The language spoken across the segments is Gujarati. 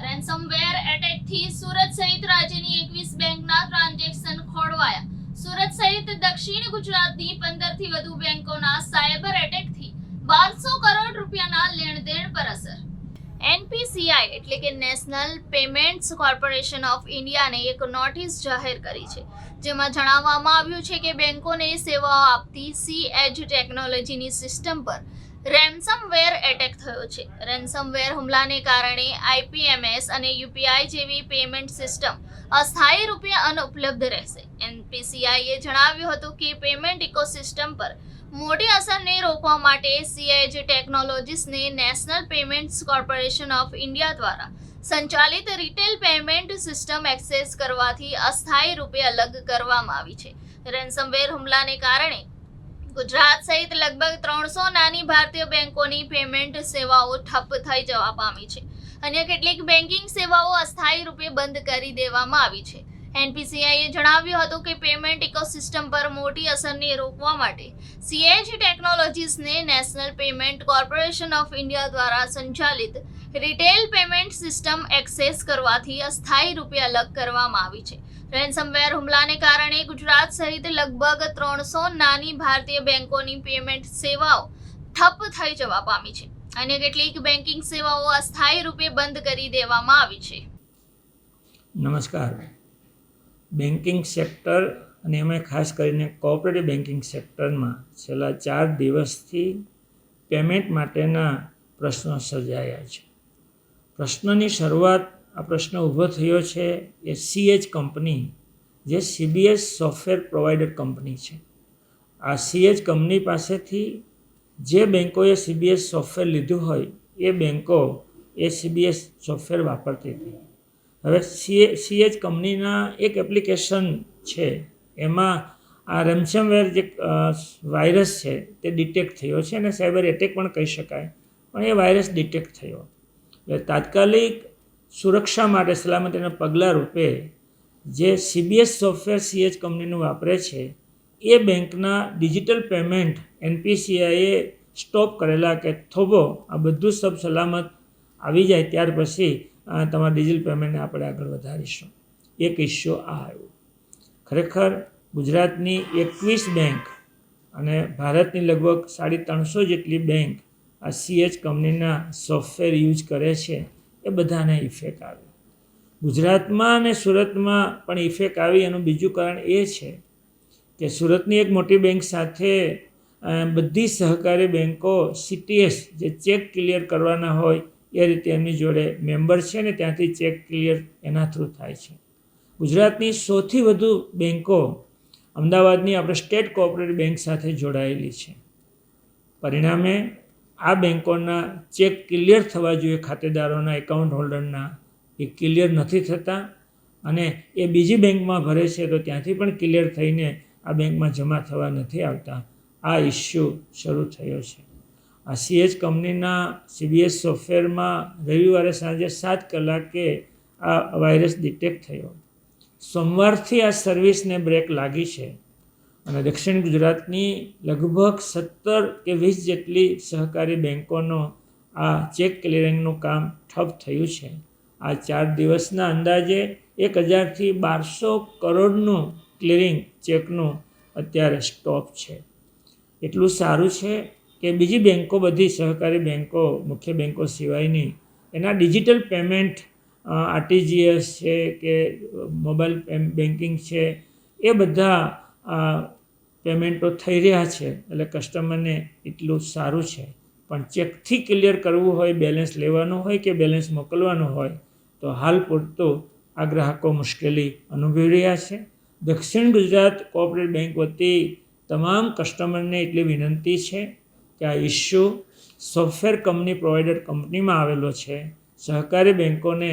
રેન્સમવેર એટેકથી સુરત સહિત રાજ્યની 21 બેંકના ટ્રાન્ઝેક્શન ખોરવાયા. સુરત સહિત દક્ષિણ ગુજરાતની 15 થી વધુ બેંકોના સાયબર એટેકથી 1200 કરોડ રૂપિયાના લેણદેણ પર અસર. એનપીસીઆઈ એટલે કે નેશનલ પેમેન્ટ્સ કોર્પોરેશન ઓફ ઇન્ડિયાને એક નોટિસ જાહેર કરી છે, જેમાં જણાવવામાં આવ્યું છે કે બેંકોને સેવાઓ આપતી સીએજ ટેકનોલોજીની સિસ્ટમ પર રેન્સમવેર એટેક થયો છે. રેન્સમવેર હુમલાને કારણે આઈપીએમએસ અને યુપીઆઈ જેવી પેમેન્ટ સિસ્ટમ અસ્થાયી રૂપે અનુપલબ્ધ રહેશે. એનપીસીઆઈએ જણાવ્યું હતું કે પેમેન્ટ ઇકોસિસ્ટમ પર મોટી અસરને રોકવા માટે સીએજ ટેકનોલોજીસને National Payments Corporation of India દ્વારા સંચાલિત રિટેલ પેમેન્ટ સિસ્ટમ એક્સેસ કરવાથી અસ્થાયી રૂપે અલગ કરવામાં આવી છે. રેન્સમવેર હુમલાને કારણે ગુજરાત સહિત લગભગ 300 નાની ભારતીય બેંકોની પેમેન્ટ સેવાઓ ઠપ થઈ જવા પામી છે. અન્ય કેટલીક બેન્કિંગ સેવાઓ અસ્થાયી રૂપે બંધ કરી દેવામાં આવી છે. એનપીસીઆઈએ જણાવ્યું હતું કે પેમેન્ટ ઇકોસિસ્ટમ પર મોટી અસરને રોકવા માટે સીએજ ટેકનોલોજીસને National Payment Corporation of India દ્વારા સંચાલિત રિટેલ પેમેન્ટ સિસ્ટમ એક્સેસ કરવાથી અસ્થાયી રૂપે અલગ કરવામાં આવી છે. રેન્સમવેર હુમલાને કારણે ગુજરાત સહિત લગભગ 300 નાની ભારતીય બેંકોની પેમેન્ટ સેવાઓ ઠપ થઈ જવા પામી છે. અન્ય કેટલીક બેન્કિંગ સેવાઓ અસ્થાયી રૂપે બંધ કરી દેવામાં આવી છે. નમસ્કાર. બેન્કિંગ સેક્ટર અને એમાં ખાસ કરીને કોઓપરેટિવ બેન્કિંગ સેક્ટરમાં છેલ્લા 4 દિવસથી પેમેન્ટ માટેના પ્રશ્નો સર્જાયા છે. પ્રશ્નની શરૂઆત આ પ્રશ્ન ઊભો થયો છે એ સીએચ કંપની, જે સીબીએસ સોફ્ટવેર પ્રોવાઈડર કંપની છે. આ સીએચ કંપની પાસેથી જે બેંકોએ સીબીએસ સોફ્ટવેર લીધું હોય એ બેંકો એ સીબીએસ સોફ્ટવેર વાપરતી હતી. હવે સીએચ કંપનીના એક એપ્લિકેશન છે, એમાં આ રેન્સમવેર જે વાયરસ છે તે ડિટેક્ટ થયો છે અને સાયબર એટેક પણ કહી શકાય, પણ એ વાયરસ ડિટેક્ટ થયો. એટલે તાત્કાલિક સુરક્ષા માટે સલામતીના પગલાં રૂપે જે સીબીએસ સોફ્ટવેર સીએચ કંપનીનું વાપરે છે એ બેંકના ડિજિટલ પેમેન્ટ એનપીસીઆઈએ સ્ટોપ કરેલા કે થોભો આ બધું સબ સલામત આવી જાય ત્યાર પછી તમારા ડિજિટલ પેમેન્ટને આપણે આગળ વધારીશું. એક ઇસ્યુ આ આવ્યો. ખરેખર ગુજરાતની 21 બેંક અને ભારતની લગભગ 350 જેટલી બેંક આ સીએચ કંપનીના સોફ્ટવેર યુઝ કરે છે, એ બધાને ઇફેક્ટ આવી. ગુજરાતમાં અને સુરતમાં પણ ઇફેક્ટ આવી. એનું બીજું કારણ એ છે કે સુરતની એક મોટી બેંક સાથે બધી સહકારી બેંકો સીટીએસ જે ચેક ક્લિયર કરવાના હોય એ રીતે એમની જોડે મેમ્બર છે ને ત્યાંથી ચેક ક્લિયર એના થ્રુ થાય છે. ગુજરાતની સૌથી વધુ બેંકો અમદાવાદની આપણે સ્ટેટ કોઓપરેટિવ બેંક સાથે જોડાયેલી છે. પરિણામે આ બેંકોના ચેક ક્લિયર થવા જોઈએ, ખાતેદારોના, એકાઉન્ટ હોલ્ડરના, એ ક્લિયર નથી થતા અને એ બીજી બેંકમાં ભરે છે તો ત્યાંથી પણ ક્લિયર થઈને આ બેંકમાં જમા થવા નથી આવતા. આ ઇસ્યુ શરૂ થયો છે. આ સીએચ કંપનીના સીબીએસ સોફ્ટવેરમાં રવિવારે સાંજે 7 કલાકે આ વાયરસ ડિટેક્ટ થયો. સોમવારથી આ સર્વિસને બ્રેક લાગી છે અને દક્ષિણ ગુજરાતની લગભગ 17 કે 20 જેટલી સહકારી બેંકોનો આ ચેક ક્લિયરિંગનું કામ ઠપ થયું છે. આ 4 દિવસના અંદાજે 1000થી 1200 કરોડનું ક્લિયરિંગ ચેકનું અત્યારે સ્ટોપ છે. એટલું સારું છે કે બીજી બેંકો, બધી સહકારી બેંકો, મુખ્ય બેંકો સિવાયની, એના ડિજિટલ પેમેન્ટ આરટીજીએસ છે કે મોબાઈલ બેન્કિંગ છે, એ બધા પેમેન્ટો થઈ રહ્યા છે. એટલે કસ્ટમરને એટલું સારું છે. પણ ચેકથી ક્લિયર કરવું હોય, બેલેન્સ લેવાનું હોય કે બેલેન્સ મોકલવાનું હોય તો હાલ પૂરતું આ ગ્રાહકો મુશ્કેલી અનુભવી રહ્યા છે. દક્ષિણ ગુજરાત કોઓપરેટિવ બેંક વતી તમામ કસ્ટમરને એટલી વિનંતી છે કે આ ઇસ્યુ સોફ્ટવેર કંપની પ્રોવાઈડર કંપનીમાં આવેલો છે. સહકારી બેંકોને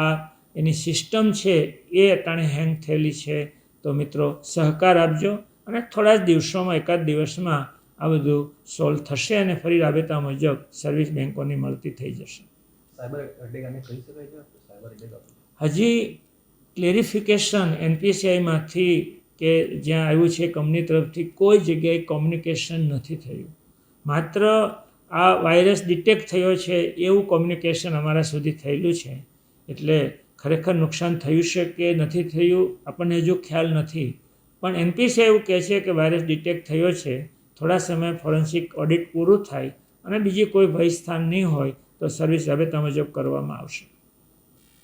આ એની સિસ્ટમ છે એ અટાણે હેંગ થયેલી છે. તો મિત્રો સહકાર આપજો અને થોડા જ દિવસોમાં, એકાદ દિવસમાં આ બધું સોલ્વ થશે અને ફરી રાબેતા મુજબ સર્વિસ બેંકોની મળતી થઈ જશે. હજી ક્લેરિફિકેશન એનપીસીઆઈમાંથી કે જ્યાં આવ્યું છે કંપની તરફથી કોઈ જગ્યાએ કોમ્યુનિકેશન નથી થયું. માત્ર આ વાયરસ ડિટેક્ટ થયો છે એવું કોમ્યુનિકેશન અમારા સુધી થયેલું છે. એટલે ખરેખર નુકસાન થયું છે કે નથી થયું આપણને હજુ ખ્યાલ નથી. પણ એનપીસીઆઈ એવું કહે છે કે વાયરસ ડિટેક્ટ થયો છે. થોડા સમય ફોરેન્સિક ઓડિટ પૂરું થાય અને બીજી કોઈ ભયસ્થાન નહીં હોય તો સર્વિસ રાબેતા મુજબ કરવામાં આવશે.